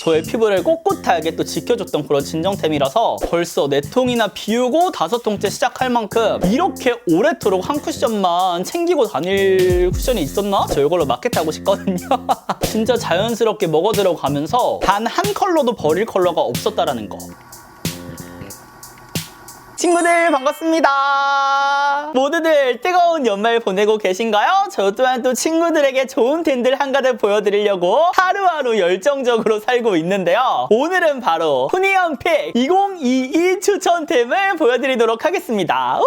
저의 피부를 꼿꼿하게 또 지켜줬던 그런 진정템이라서 벌써 4통이나 비우고 5통째 시작할 만큼 이렇게 오래도록 한 쿠션만 챙기고 다닐 쿠션이 있었나? 저 이걸로 마케트하고 싶거든요. 진짜 자연스럽게 먹어 들어가면서 단 한 컬러도 버릴 컬러가 없었다라는 거. 친구들 반갑습니다. 모두들 뜨거운 연말 보내고 계신가요? 저 또한 또 친구들에게 좋은 템들 한가득 보여드리려고 하루하루 열정적으로 살고 있는데요. 오늘은 바로 후니언픽 2022 추천템을 보여드리도록 하겠습니다.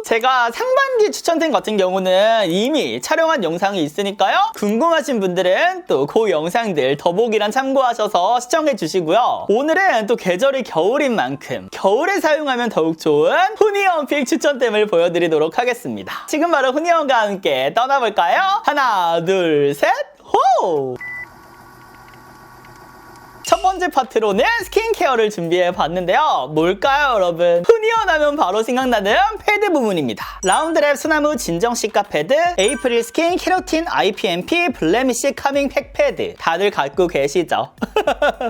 제가 상반기 추천템 같은 경우는 이미 촬영한 영상이 있으니까요. 궁금하신 분들은 또 그 영상들 더보기란 참고하셔서 시청해 주시고요. 오늘은 또 계절이 겨울인 만큼 겨울에 사용하면 더욱 좋은 후니언픽 추천템을 보여드리도록 하겠습니다. 지금 바로 후니언과 함께 떠나볼까요? 하나, 둘, 셋, 호! 첫 번째 파트로는 스킨케어를 준비해봤는데요. 뭘까요, 여러분? 후니언 하면 바로 생각나는 패드 부분입니다. 라운드랩 소나무 진정 시카 패드, 에이프릴 스킨 케라틴 IPMP 블레미쉬 카밍 팩 패드. 다들 갖고 계시죠?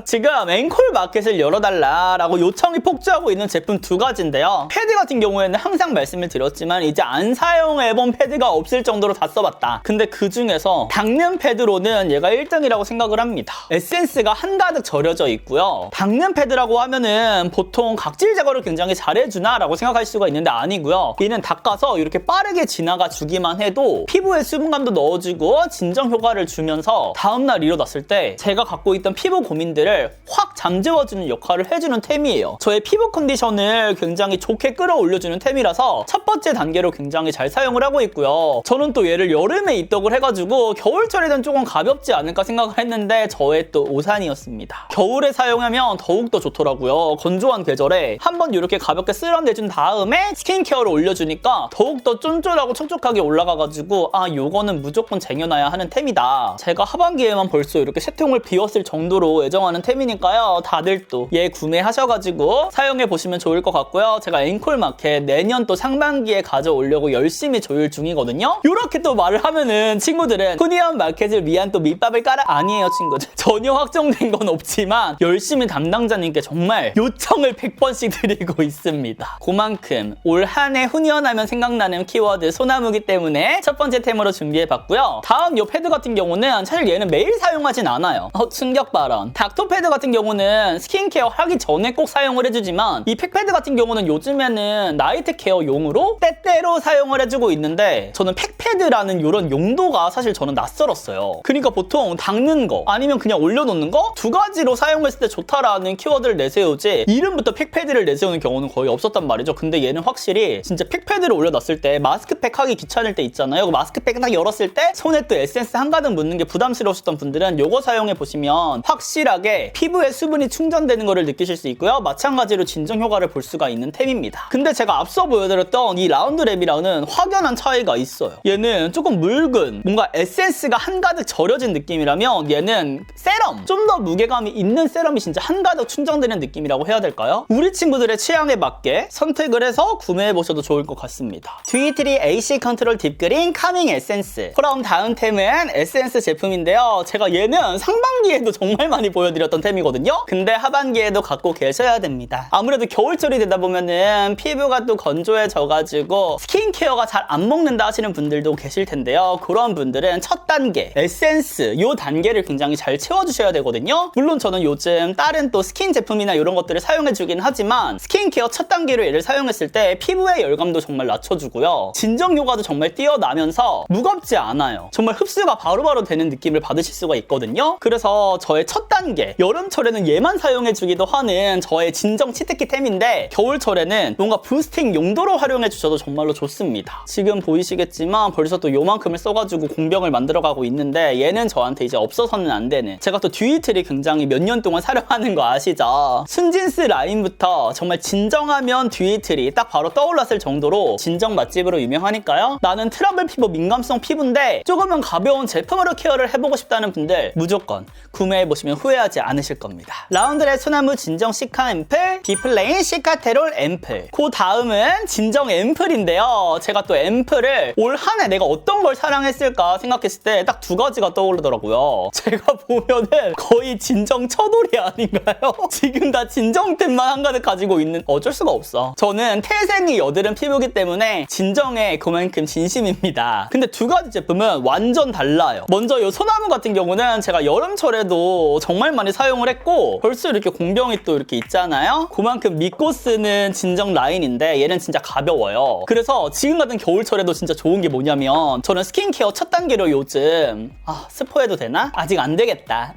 지금 앵콜 마켓을 열어달라라고 요청이 폭주하고 있는 제품 2가지인데요. 패드 같은 경우에는 항상 말씀을 드렸지만 이제 안 사용해본 패드가 없을 정도로 다 써봤다. 근데 그 중에서 닦는 패드로는 얘가 1등이라고 생각을 합니다. 에센스가 한가득 절여져 있고요. 닦는 패드라고 하면은 보통 각질 제거를 굉장히 잘해주나 라고 생각할 수가 있는데 아니고요. 얘는 닦아서 이렇게 빠르게 지나가 주기만 해도 피부에 수분감도 넣어주고 진정 효과를 주면서 다음날 일어났을 때 제가 갖고 있던 피부 고민들을 확 잠재워주는 역할을 해주는 템이에요. 저의 피부 컨디션을 굉장히 좋게 끌어올려주는 템이라서 첫 번째 단계로 굉장히 잘 사용을 하고 있고요. 저는 또 얘를 여름에 입덕을 해가지고 겨울철에는 조금 가볍지 않을까 생각을 했는데 저의 또 오산이었습니다. 겨울에 사용하면 더욱더 좋더라고요. 건조한 계절에 한번 이렇게 가볍게 쓸어내준 다음에 스킨케어를 올려주니까 더욱더 쫀쫀하고 촉촉하게 올라가가지고 아 요거는 무조건 쟁여놔야 하는 템이다. 제가 하반기에만 벌써 이렇게 3통을 비웠을 정도로 애정하는 템이니까요. 다들 또 얘 구매하셔가지고 사용해보시면 좋을 것 같고요. 제가 앵콜마켓 내년 또 상반기에 가져오려고 열심히 조율 중이거든요. 이렇게 또 말을 하면은 친구들은 후니언 마켓을 위한 또 밑밥을 깔아 아니에요 친구들. 전혀 확정된 건 없지만 열심히 담당자님께 정말 요청을 100번씩 드리고 있습니다. 그만큼 올 한 해 후니언 하면 생각나는 키워드 소나무기 때문에 첫 번째 템으로 준비해봤고요. 다음 요 패드 같은 경우는 사실 얘는 매일 사용하진 않아요. 충격 발언. 닥터 패드 같은 경우는 스킨케어 하기 전에 꼭 사용을 해주지만 이 팩패드 같은 경우는 요즘에는 나이트 케어용으로 때때로 사용을 해주고 있는데 저는 팩패드라는 이런 용도가 사실 저는 낯설었어요. 그러니까 보통 닦는 거 아니면 그냥 올려놓는 거 2가지로 사용했을 때 좋다라는 키워드를 내세우지 이름부터 팩패드를 내세우는 경우는 거의 없었단 말이죠. 근데 얘는 확실히 진짜 팩패드를 올려놨을 때 마스크팩 하기 귀찮을 때 있잖아요. 그 마스크팩 딱 열었을 때 손에 또 에센스 한가득 묻는 게 부담스러우셨던 분들은 요거 사용해보시면 확실하게 피부에 수분이 충전되는 거를 느끼실 수 있고요. 마찬가지로 진정 효과를 볼 수가 있는 템입니다. 근데 제가 앞서 보여드렸던 이 라운드랩이랑은 확연한 차이가 있어요. 얘는 조금 묽은 뭔가 에센스가 한가득 절여진 느낌이라면 얘는 세럼, 좀 더 무게감이 있는 세럼이 진짜 한가득 충전되는 느낌이라고 해야 될까요? 우리 친구들의 취향에 맞게 선택을 해서 구매해보셔도 좋을 것 같습니다. 듀이트리 AC 컨트롤 딥그린 카밍 에센스. 그럼 다음 템은 에센스 제품인데요. 제가 얘는 상반기에도 정말 많이 보여드렸던 템이거든요. 근데 하반기에도 갖고 계셔야 됩니다. 아무래도 겨울철이 되다 보면은 피부가 또 건조해져가지고 스킨케어가 잘 안 먹는다 하시는 분들도 계실 텐데요. 그런 분들은 첫 단계 에센스 요 단계를 굉장히 잘 채워주셔야 되거든요. 물론 저는 요즘 다른 또 스킨 제품이나 이런 것들을 사용해주긴 하지만 스킨케어 첫 단계로 얘를 사용했을 때 피부의 열감도 정말 낮춰주고요. 진정 효과도 정말 뛰어나면서 무겁지 않아요. 정말 흡수가 바로바로 되는 느낌을 받으실 수가 있거든요. 그래서 저의 첫 단계 여름철에는 얘만 사용해주기도 하는 저의 진정 치트키템인데 겨울철에는 뭔가 부스팅 용도로 활용해주셔도 정말로 좋습니다. 지금 보이시겠지만 벌써 또 요만큼을 써가지고 공병을 만들어가고 있는데 얘는 저한테 이제 없어서는 안 되는 제가 또 듀이트리 굉장히 몇 년 동안 사용하는 거 아시죠? 순진스 라인부터 정말 진정하면 듀이트리 딱 바로 떠올랐을 정도로 진정 맛집으로 유명하니까요. 나는 트러블 피부 민감성 피부인데 조금은 가벼운 제품으로 케어를 해보고 싶다는 분들 무조건 구매해보시면 후회하지 않으실 겁니다. 라운드랩 소나무 진정 시카 앰플, 비플레인 시카테롤 앰플. 그 다음은 진정 앰플인데요. 제가 또 앰플을 올 한 해 내가 어떤 걸 사랑했을까 생각했을 때 딱 2가지가 떠오르더라고요. 제가 보면은 거의 진정 처돌이 아닌가요? 지금 다 진정템만 한가득 가지고 있는 어쩔 수가 없어. 저는 태생이 여드름 피부기 때문에 진정에 그만큼 진심입니다. 근데 두 가지 제품은 완전 달라요. 먼저 이 소나무 같은 경우는 제가 여름철에도 정말 많이 사용을 했고 벌써 이렇게 공병이 또 이렇게 있잖아요. 그만큼 믿고 쓰는 진정 라인인데 얘는 진짜 가벼워요. 그래서 지금 같은 겨울철에도 진짜 좋은 게 뭐냐면 저는 스킨케어 첫 단계로 요즘 스포해도 되나? 아직 안 되겠다.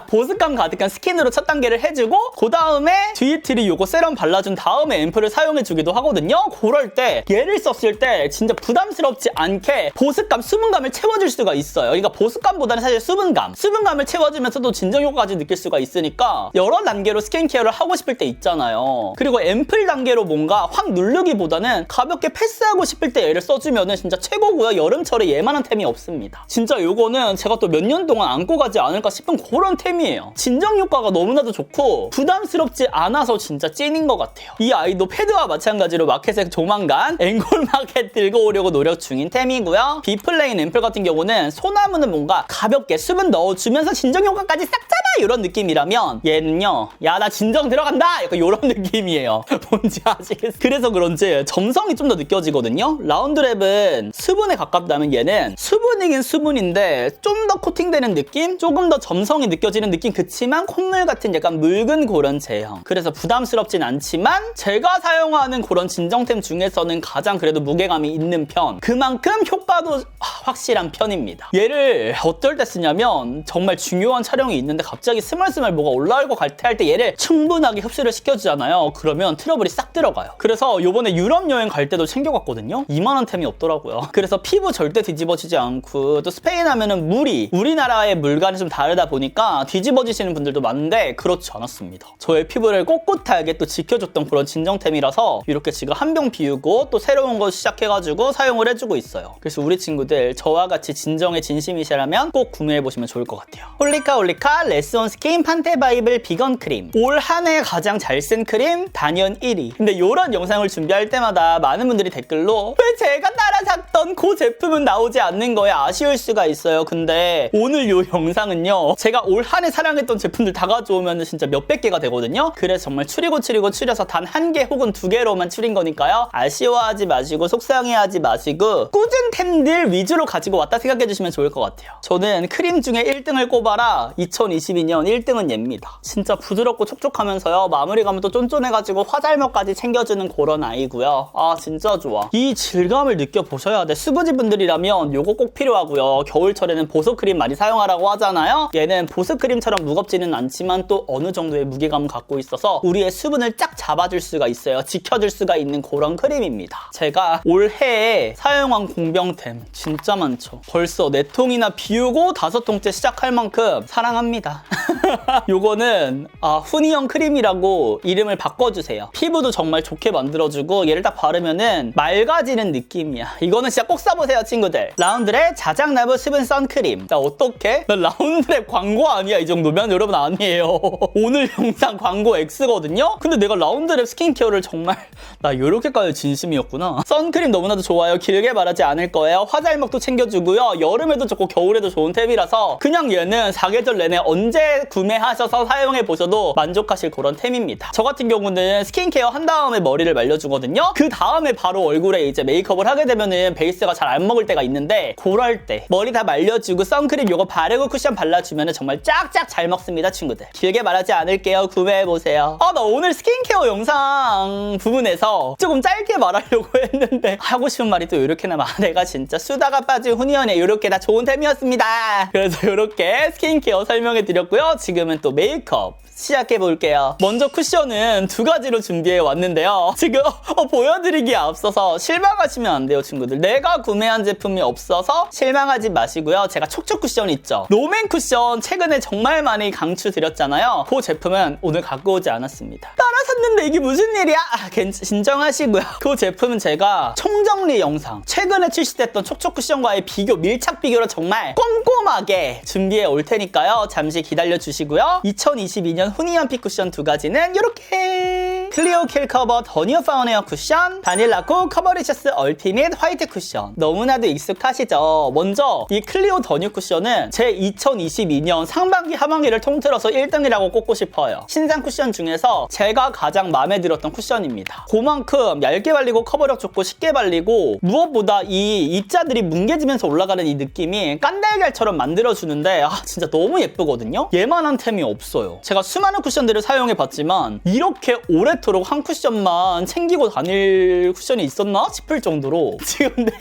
보습감 가득한 스킨으로 첫 단계를 해주고 그 다음에 듀이트리 요거 세럼 발라준 다음에 앰플을 사용해주기도 하거든요. 그럴 때 얘를 썼을 때 진짜 부담스럽지 않게 보습감, 수분감을 채워줄 수가 있어요. 그러니까 보습감보다는 사실 수분감을 채워주면서도 진정 효과까지 느낄 수가 있으니까 여러 단계로 스킨케어를 하고 싶을 때 있잖아요. 그리고 앰플 단계로 뭔가 확 누르기보다는 가볍게 패스하고 싶을 때 얘를 써주면은 진짜 최고고요. 여름철에 얘만한 템이 없습니다. 진짜 요거는 제가 또 몇 년 동안 안고 가지 않을까 싶은 그런 템이에요. 진정 효과가 너무나도 좋고 부담스럽지 않아서 진짜 찐인 것 같아요. 이 아이도 패드와 마찬가지로 마켓에 조만간 앵콜 마켓 들고 오려고 노력 중인 템이고요. 비플레인 앰플 같은 경우는 소나무는 뭔가 가볍게 수분 넣어주면서 진정 효과까지 싹 잡아 이런 느낌이라면 얘는요, 야 나 진정 들어간다 약간 이런 느낌이에요. 뭔지 아시겠어요? 그래서 그런지 점성이 좀 더 느껴지거든요. 라운드랩은 수분에 가깝다면 얘는 수분이긴 수분인데 좀 더 코팅되는 느낌? 조금 더 점성이 느껴지는 느낌. 그치만 콧물 같은 약간 묽은 그런 제형. 그래서 부담스럽진 않지만 제가 사용하는 그런 진정템 중에서는 가장 그래도 무게감이 있는 편. 그만큼 효과도 확실한 편입니다. 얘를 어떨 때 쓰냐면 정말 중요한 촬영이 있는데 갑자기 스멀스멀 뭐가 올라오고 갈퇴할 때 얘를 충분하게 흡수를 시켜주잖아요. 그러면 트러블이 싹 들어가요. 그래서 요번에 유럽 여행 갈 때도 챙겨갔거든요. 이만한 템이 없더라고요. 그래서 피부 절대 뒤집어지지 않고 또 스페인 하면은 물이 우리나라의 물과는 좀 다르다 보니까 뒤집어지시는 분들도 많은데 그렇지 않았습니다. 저의 피부를 꼿꼿하게 또 지켜줬던 그런 진정템이라서 이렇게 지금 한 병 비우고 또 새로운 거 시작해가지고 사용을 해주고 있어요. 그래서 우리 친구들 저와 같이 진정에 진심이시라면 꼭 구매해보시면 좋을 것 같아요. 홀리카 레스온 스킨 판테바이블 비건 크림. 올 한 해 가장 잘 쓴 크림 단연 1위. 근데 이런 영상을 준비할 때마다 많은 분들이 댓글로 왜 제가 따라 샀던 그 제품은 나오지 않는 거에 아쉬울 수가 있어요. 근데 오늘 이 영상은요, 제가 올 한 해 사랑했던 제품들 다 가져오면 진짜 몇백 개가 되거든요. 그래서 정말 추리고 추려서 단 한 개 혹은 두 개로만 추린 거니까요. 아쉬워하지 마시고 속상해하지 마시고 꾸준 템들 위주로 가지고 왔다 생각해 주시면 좋을 것 같아요. 저는 크림 중에 1등을 꼽아라 2022년 1등은 얘입니다. 진짜 부드럽고 촉촉하면서요, 마무리감은 또 쫀쫀해가지고 화잘먹까지 챙겨주는 그런 아이고요. 진짜 좋아. 이 질감을 느껴보셔야 돼. 수부지 분들이라면 요거 꼭 필요하고요. 겨울철에는 보습크림 많이 사용하라고 하잖아요. 얘는 보습크림처럼 무겁지는 않지만 또 어느 정도의 무게감을 갖고 있어서 우리의 수분을 쫙 잡아줄 수가 있어요. 지켜줄 수가 있는 그런 크림입니다. 제가 올해에 사용한 공병템 진짜 많죠. 벌써 4통이나 비우고 5통째 시작할 만큼 사랑합니다. 요거는 후니형 크림이라고 이름을 바꿔주세요. 피부도 정말 좋게 만들어주고 얘를 딱 바르면은 맑아지는 느낌이야. 이거는 진짜 꼭 써보세요, 친구들. 라운드랩 자작나무 수분 선크림. 나 어떡해? 나 라운드랩 광고 아니야 이 정도면? 여러분 아니에요. 오늘 영상 광고 X거든요? 근데 내가 라운드랩 스킨케어를 정말 나 이렇게까지 진심이었구나. 선크림 너무나도 좋아요. 길게 말하지 않을 거예요. 화잘먹도 챙겨주고요. 여름에도 좋고 겨울에도 좋은 템이라서 그냥 얘는 사계절 내내 언제 구매하셔서 사용해보셔도 만족하실 그런 템입니다. 저 같은 경우는 스킨케어 한 다음에 머리를 말려주거든요. 그 다음에 바로 얼굴에 이제 메이크업을 하게 되면은 베이스가 잘 안 먹을 때가 있는데 그럴 때 머리 다 말려주고 선크림 요거 바르고 쿠션 발라주면은 정말 쫙쫙 잘 먹습니다, 친구들. 길게 말하지 않을게요. 구매해보세요. 나 오늘 스킨케어 영상 부분에서 조금 짧게 말하려고 했는데 하고 싶은 말이 또 이렇게나 많아. 내가 진짜 수다가 빠진 후니언에 이렇게 다 좋은 템이었습니다. 그래서 이렇게 스킨케어 설명해드렸고요. 지금은 또 메이크업 시작해볼게요. 먼저 쿠션은 2가지로 준비해 왔는데요. 지금 보여드리기에 앞서서 실망하시면 안 돼요, 친구들. 내가 구매한 제품이 없어서 실망하지 마시고요. 제가 촉촉 쿠션 있죠? 롬앤 쿠션 최근에 정말 많이 강추드렸잖아요. 그 제품은 오늘 갖고 오지 않았습니다. 따라 샀는데 이게 무슨 일이야? 진정하시고요. 그 제품은 제가 총정리 영상, 최근에 출시됐던 촉촉 쿠션과의 비교, 밀착 비교로 정말 꼼꼼하게 준비해 올 테니까요. 잠시 기다려 주시고요. 2022년 후니언 픽쿠션 2가지는 이렇게 클리오 킬 커버 더 뉴 파운에어 쿠션, 바닐라코 커버리셔스 얼티밋 화이트 쿠션. 너무나도 익숙하시죠? 먼저 이 클리오 더 뉴 쿠션은 제 2022년 상반기 하반기를 통틀어서 1등이라고 꼽고 싶어요. 신상 쿠션 중에서 제가 가장 마음에 들었던 쿠션입니다. 그만큼 얇게 발리고 커버력 좋고 쉽게 발리고 무엇보다 이 입자들이 뭉개지면서 올라가는 이 느낌이 깐달걀처럼 만들어주는데 진짜 너무 예쁘거든요? 얘만한 템이 없어요. 제가 수많은 쿠션들을 사용해봤지만 이렇게 오래도록 한 쿠션만 챙기고 다닐 쿠션이 있었나 싶을 정도로 지금 내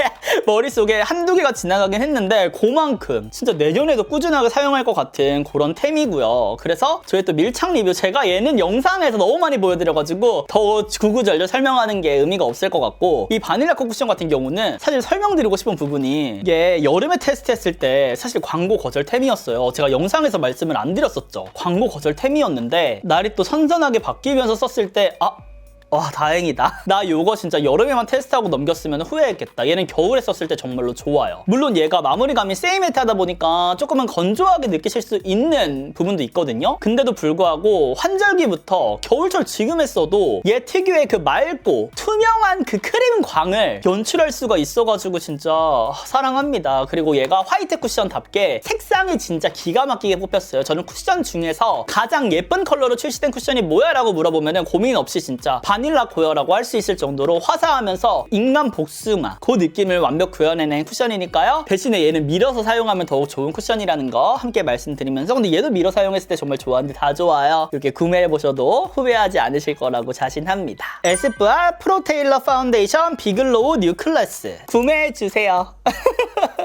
머릿속에 한두 개가 지나가긴 했는데 그만큼 진짜 내년에도 꾸준하게 사용할 것 같은 그런 템이고요. 그래서 저희 또 밀착 리뷰, 제가 얘는 영상에서 너무 많이 보여드려가지고 더 구구절절 설명하는 게 의미가 없을 것 같고, 이 바닐라코 쿠션 같은 경우는 사실 설명드리고 싶은 부분이 이게 여름에 테스트했을 때 사실 광고 거절템이었어요. 제가 영상에서 말씀을 안 드렸었죠. 광고 거절템이었는데 날이 또 선선하게 바뀌면서 썼을 때 와, 다행이다. 나 요거 진짜 여름에만 테스트하고 넘겼으면 후회했겠다. 얘는 겨울에 썼을 때 정말로 좋아요. 물론 얘가 마무리감이 세이매트 하다 보니까 조금은 건조하게 느끼실 수 있는 부분도 있거든요. 근데도 불구하고 환절기부터 겨울철 지금 했어도 얘 특유의 그 맑고 투명한 그 크림 광을 연출할 수가 있어가지고 진짜 사랑합니다. 그리고 얘가 화이트 쿠션답게 색상이 진짜 기가 막히게 뽑혔어요. 저는 쿠션 중에서 가장 예쁜 컬러로 출시된 쿠션이 뭐야? 라고 물어보면 고민 없이 진짜 바닐라 고여라고 할 수 있을 정도로 화사하면서 인간 복숭아 그 느낌을 완벽 구현해낸 쿠션이니까요. 대신에 얘는 밀어서 사용하면 더욱 좋은 쿠션이라는 거 함께 말씀드리면서, 근데 얘도 밀어 사용했을 때 정말 좋았는데 다 좋아요. 이렇게 구매해보셔도 후회하지 않으실 거라고 자신합니다. 에스쁘아 프로테일러 파운데이션 비글로우 뉴 클래스 구매해주세요.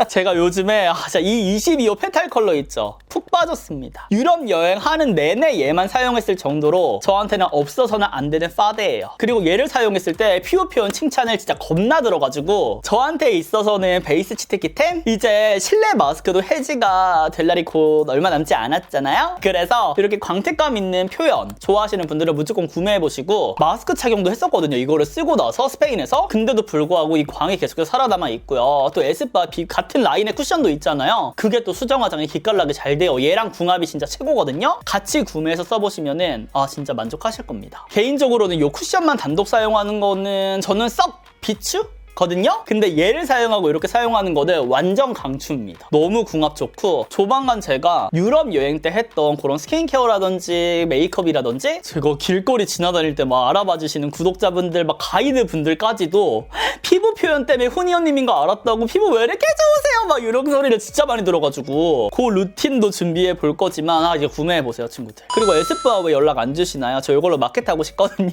제가 요즘에 진짜 이 22호 페탈 컬러 있죠? 푹 빠졌습니다. 유럽 여행하는 내내 얘만 사용했을 정도로 저한테는 없어서는 안 되는 파데예요. 그리고 얘를 사용했을 때 피부 표현 칭찬을 진짜 겁나 들어가지고 저한테 있어서는 베이스 치트키템? 이제 실내 마스크도 해지가 될 날이 곧 얼마 남지 않았잖아요? 그래서 이렇게 광택감 있는 표현 좋아하시는 분들은 무조건 구매해보시고, 마스크 착용도 했었거든요. 이거를 쓰고 나서 스페인에서. 근데도 불구하고 이 광이 계속해서 살아남아 있고요. 또 에스쁘아 같은 라인의 쿠션도 있잖아요. 그게 또 수정 화장이 기깔나게 잘 돼요. 얘랑 궁합이 진짜 최고거든요. 같이 구매해서 써보시면은 진짜 만족하실 겁니다. 개인적으로는 이 쿠션만 단독 사용하는 거는 저는 썩 비추? 거든요? 근데 얘를 사용하고 이렇게 사용하는 거는 완전 강추입니다. 너무 궁합 좋고, 조만간 제가 유럽 여행 때 했던 그런 스킨케어라든지 메이크업이라든지 제가 길거리 지나다닐 때 막 알아봐 주시는 구독자분들, 막 가이드 분들까지도 피부 표현 때문에 훈이 언님인 거 알았다고, 피부 왜 이렇게 좋으세요? 막 이런 소리를 진짜 많이 들어가지고 그 루틴도 준비해 볼 거지만 이제 구매해 보세요, 친구들. 그리고 에스쁘아 왜 연락 안 주시나요? 저 이걸로 마켓 하고 싶거든요.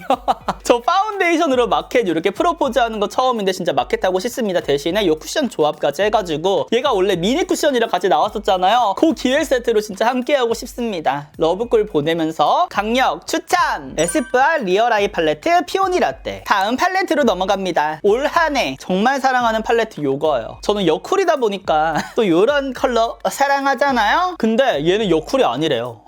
저 파운데이션으로 마켓 이렇게 프로포즈 하는 거 처음인데 진짜 마켓 하고 싶습니다. 대신에 이 쿠션 조합까지 해가지고, 얘가 원래 미니 쿠션이랑 같이 나왔었잖아요. 그 기획 세트로 진짜 함께 하고 싶습니다. 러브콜 보내면서 강력 추천! 에스쁘아 리얼 아이 팔레트 피오니 라떼. 다음 팔레트로 넘어갑니다. 올 한 해 정말 사랑하는 팔레트 요거예요. 저는 여쿨이다 보니까 또 요런 컬러 사랑하잖아요? 근데 얘는 여쿨이 아니래요.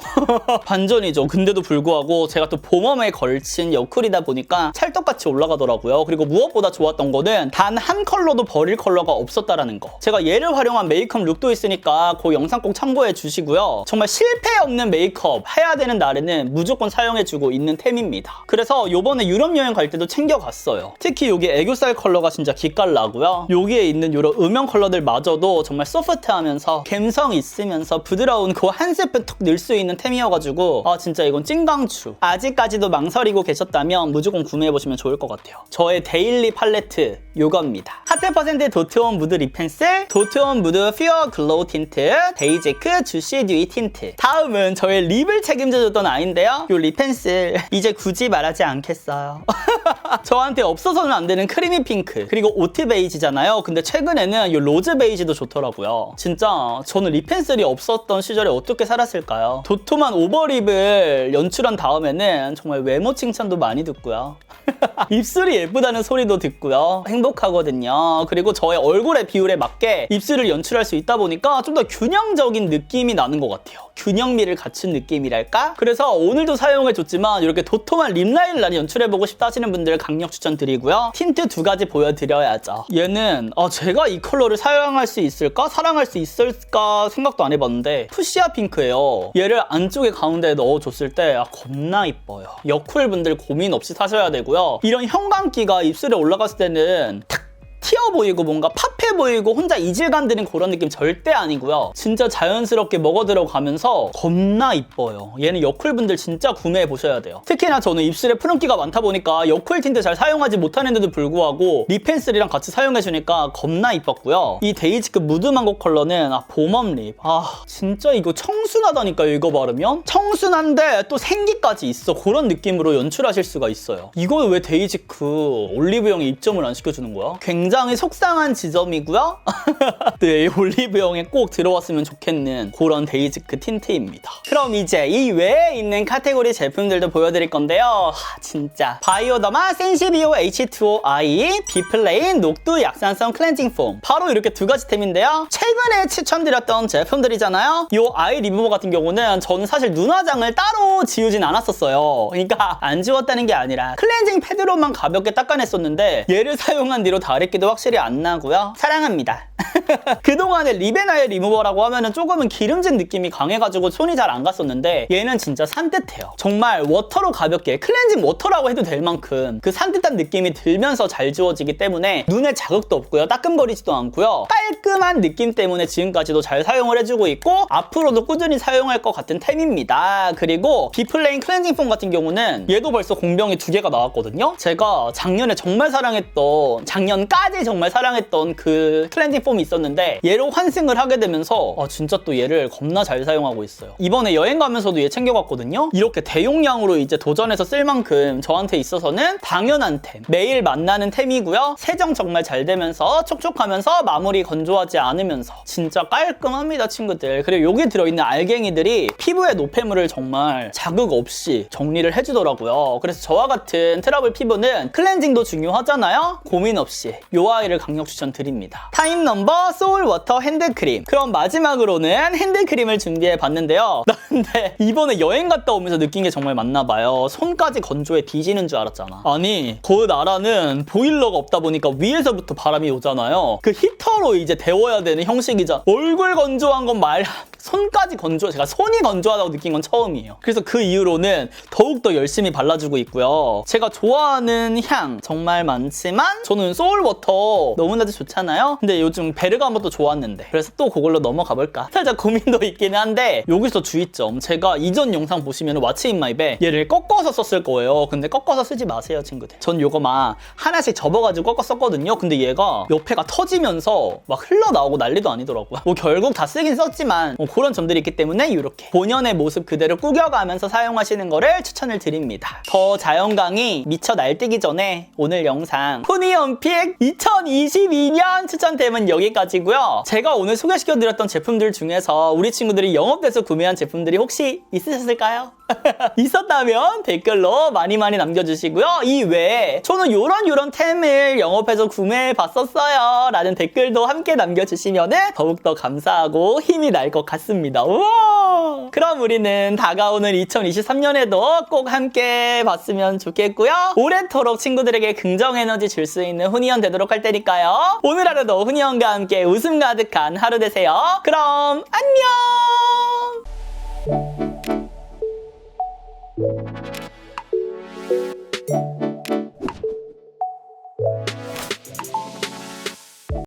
반전이죠. 근데도 불구하고 제가 또 봄웜에 걸친 여쿨이다 보니까 찰떡같이 올라가더라고요. 그리고 무엇보다 좋았던 거는 단 한 컬러도 버릴 컬러가 없었다라는 거. 제가 얘를 활용한 메이크업 룩도 있으니까 그 영상 꼭 참고해 주시고요. 정말 실패 없는 메이크업 해야 되는 날에는 무조건 사용해주고 있는 템입니다. 그래서 요번에 유럽 여행 갈 때도 챙겨갔어요. 특히 여기 애교살 컬러가 진짜 기깔 나고요. 여기에 있는 요런 음영 컬러들마저도 정말 소프트하면서 감성 있으면서 부드러운 그 한 스푼 툭 넣을 수 있는 템이어가지고 진짜 이건 찐강추. 아직까지도 망설이고 계셨다면 무조건 구매해보시면 좋을 것 같아요. 저의 데일리 팔레트 요겁니다. 하트% 도트온 무드 립 펜슬, 도트온 무드 퓨어 글로우 틴트, 데이제크 주시 듀이 틴트. 다음은 저의 립을 책임져줬던 아이인데요. 요 립 펜슬 이제 굳이 말하지 않겠어요. 저한테 없어서는 안 되는 크리미 핑크, 그리고 오트 베이지잖아요. 근데 최근에는 요 로즈 베이지도 좋더라고요. 진짜 저는 립 펜슬이 없었던 시절에 어떻게 살았을까요? 도톰한 오버립을 연출한 다음에는 정말 외모 칭찬도 많이 듣고요. 입술이 예쁘다는 소리도 듣고요. 행복 행복하거든요. 그리고 저의 얼굴의 비율에 맞게 입술을 연출할 수 있다 보니까 좀 더 균형적인 느낌이 나는 것 같아요. 균형미를 갖춘 느낌이랄까? 그래서 오늘도 사용해줬지만 이렇게 도톰한 립 라인을 연출해보고 싶다 하시는 분들 강력 추천드리고요. 틴트 2가지 보여드려야죠. 얘는 제가 이 컬러를 사용할 수 있을까? 사랑할 수 있을까? 생각도 안 해봤는데 푸시아 핑크예요. 얘를 안쪽에 가운데에 넣어줬을 때 겁나 이뻐요. 여쿨 분들 고민 없이 사셔야 되고요. 이런 형광기가 입술에 올라갔을 때는 탁 튀어 보이고 뭔가 팝해 보이고 혼자 이질감 드는 그런 느낌 절대 아니고요. 진짜 자연스럽게 먹어 들어가면서 겁나 이뻐요. 얘는 여쿨 분들 진짜 구매해 보셔야 돼요. 특히나 저는 입술에 푸른기가 많다 보니까 여쿨 틴트 잘 사용하지 못하는데도 불구하고 립 펜슬이랑 같이 사용해 주니까 겁나 이뻤고요. 이 데이지크 무드망고 컬러는 봄업 립. 진짜 이거 청순하다니까요. 이거 바르면 청순한데 또 생기까지 있어. 그런 느낌으로 연출하실 수가 있어요. 이거 왜 데이지크 올리브영에 입점을 안 시켜주는 거야? 굉장히 속상한 지점이고요. 네, 올리브영에 꼭 들어왔으면 좋겠는 그런 데이지크 틴트입니다. 그럼 이제 이 외에 있는 카테고리 제품들도 보여드릴 건데요. 진짜 바이오더마 센시비오 H2O 비플레인 녹두 약산성 클렌징 폼, 바로 이렇게 2가지 템인데요. 최근에 추천드렸던 제품들이잖아요. 이 아이 리무버 같은 경우는 저는 사실 눈화장을 따로 지우진 않았었어요. 그러니까 안 지웠다는 게 아니라 클렌징 패드로만 가볍게 닦아냈었는데 얘를 사용한 뒤로 다래끼도 확실히 안 나고요. 사랑합니다. 그동안에 립앤아이 리무버라고 하면은 조금은 기름진 느낌이 강해가지고 손이 잘 안 갔었는데 얘는 진짜 산뜻해요. 정말 워터로 가볍게 클렌징 워터라고 해도 될 만큼 그 산뜻한 느낌이 들면서 잘 지워지기 때문에 눈에 자극도 없고요. 따끔거리지도 않고요. 깔끔한 느낌 때문에 지금까지도 잘 사용을 해주고 있고 앞으로도 꾸준히 사용할 것 같은 템입니다. 그리고 비플레인 클렌징 폼 같은 경우는 얘도 벌써 공병이 2개가 나왔거든요. 제가 작년에 정말 사랑했던, 작년까지 정말 사랑했던 그 클렌징 폼이 있었는데 얘로 환승을 하게 되면서 진짜 또 얘를 겁나 잘 사용하고 있어요. 이번에 여행 가면서도 얘 챙겨갔거든요. 이렇게 대용량으로 이제 도전해서 쓸 만큼 저한테 있어서는 당연한 템, 매일 만나는 템이고요. 세정 정말 잘 되면서 촉촉하면서 마무리 건조하지 않으면서 진짜 깔끔합니다, 친구들. 그리고 여기 들어있는 알갱이들이 피부의 노폐물을 정말 자극 없이 정리를 해주더라고요. 그래서 저와 같은 트러블 피부는 클렌징도 중요하잖아요. 고민 없이 이 아이를 강력 추천드립니다. 타임 넘버 소울 워터 핸드크림. 그럼 마지막으로는 핸드크림을 준비해 봤는데요. 나 근데 이번에 여행 갔다 오면서 느낀 게 정말 많나 봐요. 손까지 건조해 뒤지는 줄 알았잖아. 아니, 그 나라는 보일러가 없다 보니까 위에서부터 바람이 오잖아요. 그 히터로 이제 데워야 되는 형식이자 얼굴 건조한 건 손까지 건조, 제가 손이 건조하다고 느낀 건 처음이에요. 그래서 그 이후로는 더욱더 열심히 발라주고 있고요. 제가 좋아하는 향 정말 많지만 저는 소울워터 너무나도 좋잖아요. 근데 요즘 베르가모도 좋았는데 그래서 또 그걸로 넘어가 볼까 살짝 고민도 있긴 한데, 여기서 주의점. 제가 이전 영상 보시면 What's in my bag 얘를 꺾어서 썼을 거예요. 근데 꺾어서 쓰지 마세요, 친구들. 전 요거 막 하나씩 접어가지고 꺾어 썼거든요. 근데 얘가 옆에가 터지면서 막 흘러나오고 난리도 아니더라고요. 뭐 결국 다 쓰긴 썼지만 그런 점들이 있기 때문에 이렇게 본연의 모습 그대로 꾸겨가면서 사용하시는 거를 추천을 드립니다. 더 자연광이 미쳐 날뛰기 전에 오늘 영상 후니언픽 2022년 추천템은 여기까지고요. 제가 오늘 소개시켜드렸던 제품들 중에서 우리 친구들이 영업돼서 구매한 제품들이 혹시 있으셨을까요? 있었다면 댓글로 많이 남겨주시고요. 이 외에 저는 요런 템을 영업해서 구매해봤었어요 라는 댓글도 함께 남겨주시면 더욱더 감사하고 힘이 날 것 같습니다. 우와! 그럼 우리는 다가오는 2023년에도 꼭 함께 봤으면 좋겠고요. 오래도록 친구들에게 긍정 에너지 줄 수 있는 후니언 되도록 할 테니까요. 오늘 하루도 후니언과 함께 웃음 가득한 하루 되세요. 그럼 안녕!